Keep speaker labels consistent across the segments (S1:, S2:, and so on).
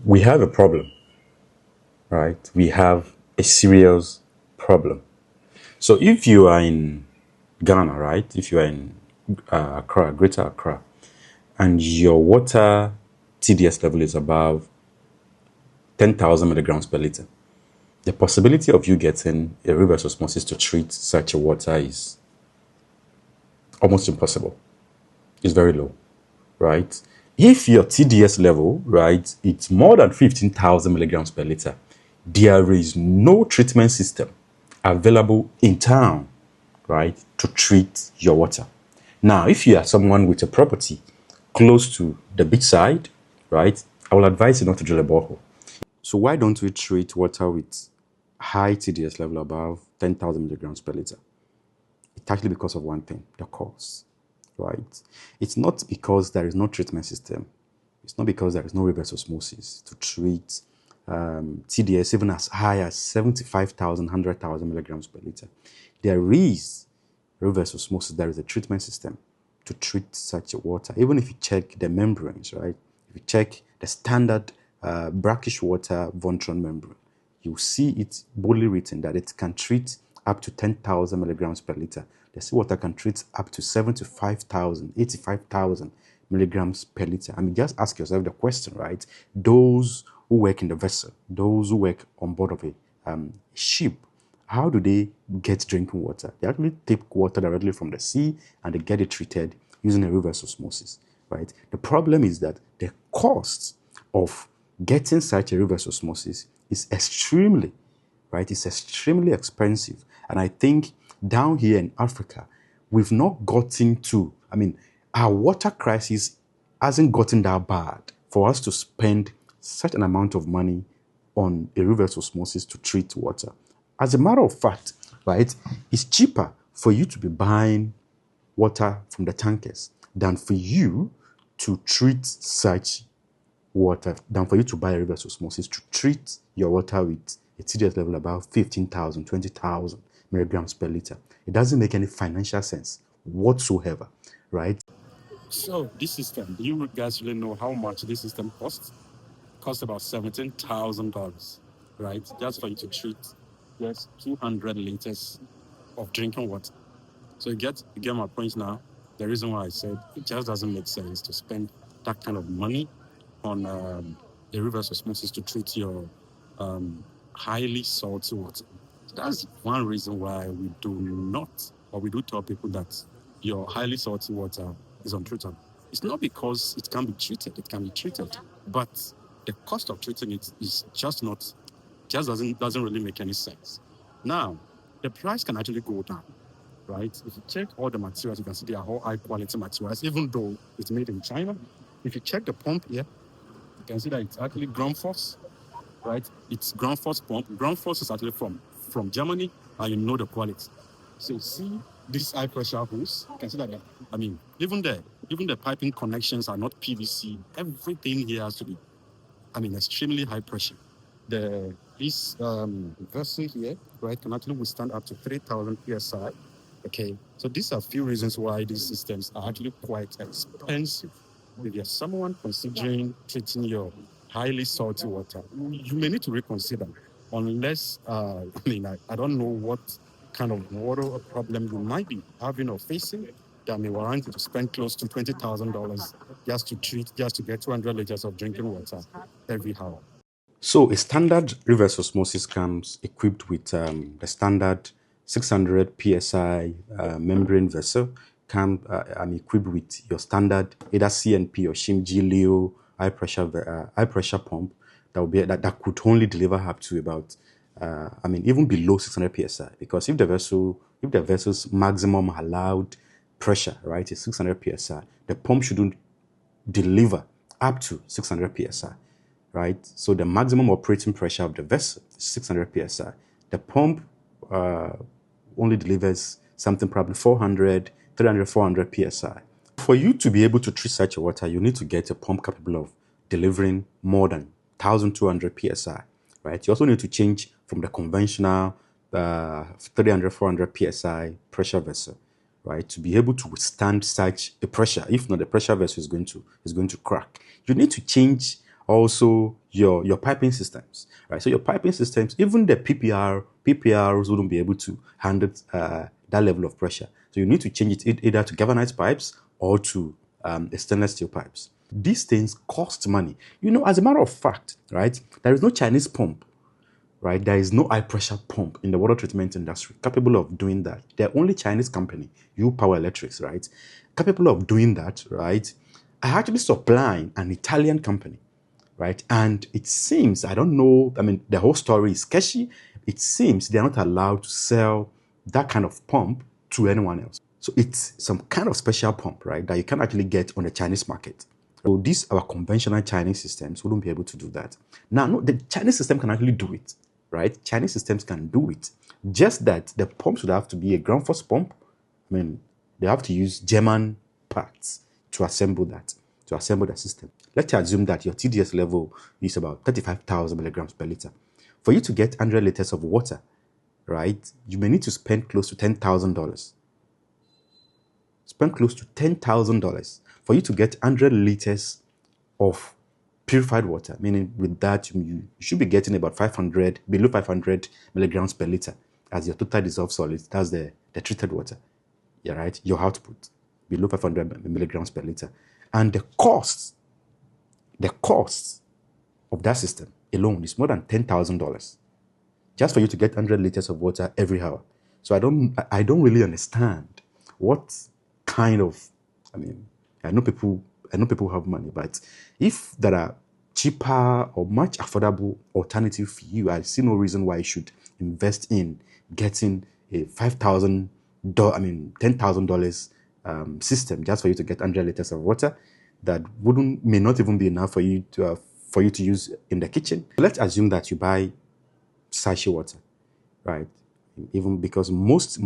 S1: we have a problem, right? We have a serious problem. So if you are in Ghana, right? If you are in Accra, Greater Accra, and your water TDS level is above 10,000 milligrams per liter, the possibility of you getting a reverse osmosis to treat such a water is almost impossible. It's very low, right? If your TDS level, right, it's more than 15,000 milligrams per liter, there is no treatment system available in town, right, to treat your water. Now, if you are someone with a property close to the beachside, right, I will advise you not to drill a borehole. So why don't we treat water with high TDS level above 10,000 milligrams per liter? It's actually because of one thing, the cost, right? It's not because there is no treatment system. It's not because there is no reverse osmosis to treat TDS even as high as 75,000, 100,000 milligrams per liter. There is reverse osmosis, there is a treatment system to treat such a water. Even if you check the membranes, right? If you check the standard brackish water Vontron membrane, you see it boldly written that it can treat up to 10,000 milligrams per liter. The seawater can treat up to 75,000, 85,000 milligrams per liter. I mean, just ask yourself the question, right? Those who work in the vessel, those who work on board of a ship, how do they get drinking water? They actually take water directly from the sea and they get it treated using a reverse osmosis, right? The problem is that the cost of getting such a reverse osmosis is extremely, right? It's extremely expensive. And I think down here in Africa, we've not gotten to, our water crisis hasn't gotten that bad for us to spend such an amount of money on a reverse osmosis to treat water. As a matter of fact, right, it's cheaper for you to be buying water from the tankers than for you to treat such water, than for you to buy a reverse osmosis to treat your water with a TDS level about 15,000, 20,000 milligrams per liter. It doesn't make any financial sense whatsoever, right?
S2: So this system, do you guys really know how much this system costs? Costs about $17,000, right? Just for you to treat just 200 liters of drinking water. So you get my point now. The reason why I said it just doesn't make sense to spend that kind of money on a reverse osmosis to treat your highly salty water. So that's one reason why we do not, or we do tell people that your highly salty water is untreatable. It's not because it can be treated, it can be treated, but the cost of treating it is just doesn't really make any sense. Now, the price can actually go down, right? If you check all the materials, you can see they are all high quality materials, even though it's made in China. If you check the pump here, you can see that it's actually ground force, right? It's ground force pump. Ground force is actually from Germany, and you know the quality. So you see these high pressure hose, you can see that, even the piping connections are not PVC. Everything here has to be, extremely high pressure. This vessel here, right, can actually withstand up to 3,000 psi. Okay, so these are a few reasons why these systems are actually quite expensive. If you're someone considering treating your highly salty water, you may need to reconsider. Unless, I don't know what kind of water problem you might be having or facing that may warrant you to spend close to $20,000 just to get 200 liters of drinking water every hour.
S1: So a standard reverse osmosis comes equipped with the standard 600 psi membrane vessel. I'm equipped with your standard either CNP or Shimji Leo high pressure pump that could only deliver up to about even below 600 psi, because if the vessel's maximum allowed pressure, right, is 600 psi, the pump shouldn't deliver up to 600 psi, right? So the maximum operating pressure of the vessel is 600 psi. The pump only delivers something probably 400, 300, 400 psi. For you to be able to treat such a water, you need to get a pump capable of delivering more than 1,200 psi, right? You also need to change from the conventional 300, 400 psi pressure vessel, right, to be able to withstand such a pressure. If not, the pressure vessel is going to crack. You need to change also your piping systems, right? So your piping systems, even the PPRs wouldn't be able to handle that level of pressure. So you need to change it either to galvanized pipes or to stainless steel pipes. These things cost money. As a matter of fact, right, there is no Chinese pump, right? There is no high pressure pump in the water treatment industry capable of doing that. The only Chinese company, U Power Electrics, right, capable of doing that, right, are actually supplying an Italian company, right? And it seems, I don't know, the whole story is sketchy. It seems they're not allowed to sell that kind of pump to anyone else. So it's some kind of special pump, right, that you can actually get on the Chinese market. So these our conventional Chinese systems wouldn't be able to do that. Now, no, the Chinese system can actually do it, right? Chinese systems can do it. Just that the pumps would have to be a ground force pump. They have to use German parts to assemble the system. Let's assume that your TDS level is about 35,000 milligrams per liter. For you to get 100 liters of water, right, you may need to spend close to $10,000. Spend close to $10,000 for you to get 100 liters of purified water, meaning with that you should be getting about 500, below 500 milligrams per liter as your total dissolved solid. That's the treated water. Yeah, right? Your output below 500 milligrams per liter. And the cost of that system alone is more than $10,000 just for you to get 100 liters of water every hour. So I don't really understand what kind of, I know people have money, but if there are cheaper or much affordable alternative for you, I see no reason why you should invest in getting a $10,000 system just for you to get 100 liters of water that may not even be enough for you to use in the kitchen. Let's assume that you buy sachet water, right? Even because most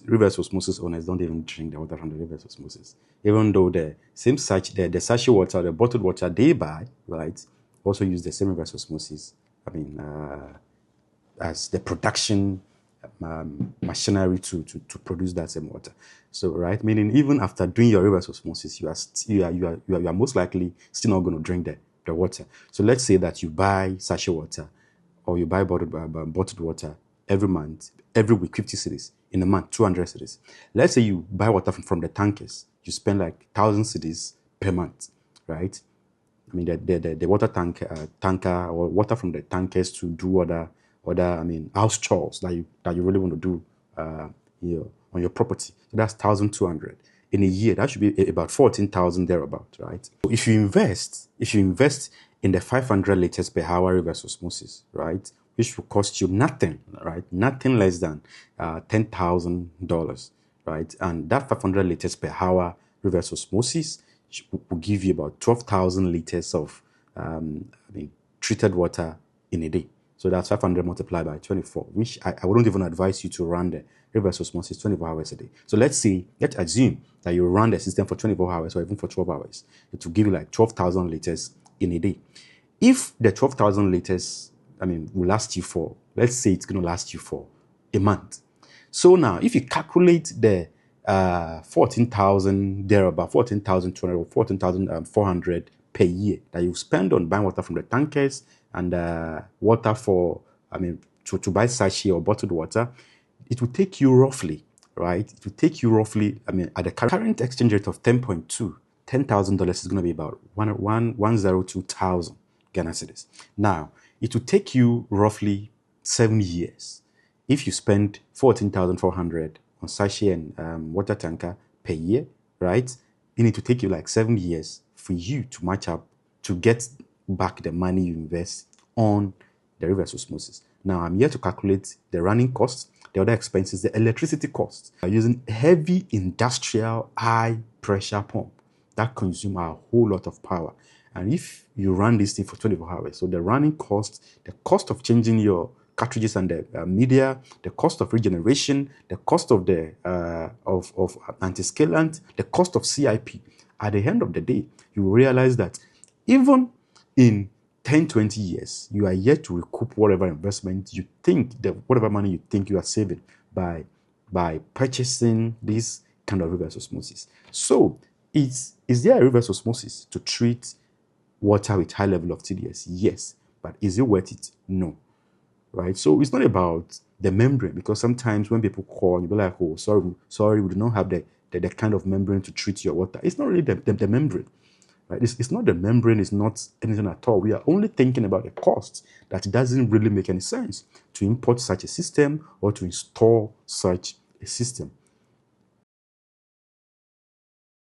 S1: reverse osmosis owners don't even drink the water from the reverse osmosis, even though the same the sachet water, the bottled water they buy, right, also use the same reverse osmosis. As the production machinery to produce that same water. So, right, meaning even after doing your reverse osmosis, you are most likely still not going to drink the water. So let's say that you buy sachet water or you buy bottled water every month, every week, 50 cedis. In a month, 200 cedis. Let's say you buy water from the tankers. You spend like 1,000 cedis per month, right? The water tanker or water from the tankers to do other house chores that you really want to do on your property. So that's 1,200 in a year. That should be about 14,000 thereabout, right? So if you invest in the 500 liters per hour reverse osmosis, right, which will cost you nothing, right, nothing less than $10,000, right, and that 500 liters per hour reverse osmosis will give you about 12,000 liters of treated water in a day. So that's 500 multiplied by 24, which I wouldn't even advise you to run the reverse osmosis 24 hours a day. So let's assume that you run the system for 24 hours or even for 12 hours. It will give you like 12,000 liters in a day. If the 12,000 liters, will last you for, let's say it's going to last you for a month. So now, if you calculate the 14,000 thereabout, 14,200 or 14,400 per year that you spend on buying water from the tankers and water for, to buy sachet or bottled water, it will take you roughly, right? It will take you roughly, at the current exchange rate of 10.2, $10,000 is going to be about 102,000 Ghana cedis. Now, it will take you roughly 7 years if you spend 14,400 on sachet and water tanker per year, right? It need to take you like 7 years for you to match up to get back the money you invest on the reverse osmosis. Now, I'm here to calculate the running costs, the other expenses, the electricity costs. I'm using heavy industrial high pressure pump that consume a whole lot of power. And if you run this thing for 24 hours, so the running cost, the cost of changing your cartridges and the media, the cost of regeneration, the cost of the of antiscalant, the cost of CIP. At the end of the day, you will realize that even in 10-20 years, you are yet to recoup whatever investment you think, whatever money you think you are saving by purchasing this kind of reverse osmosis. So, is there a reverse osmosis to treat water with high level of TDS? Yes, But is it worth it? No. Right? So it's not about the membrane, because sometimes when people call, you'll be like, oh, sorry, we do not have the kind of membrane to treat your water. It's not really the membrane. Right? It's not the membrane, it's not anything at all. We are only thinking about the cost. That doesn't really make any sense to import such a system or to install such a system.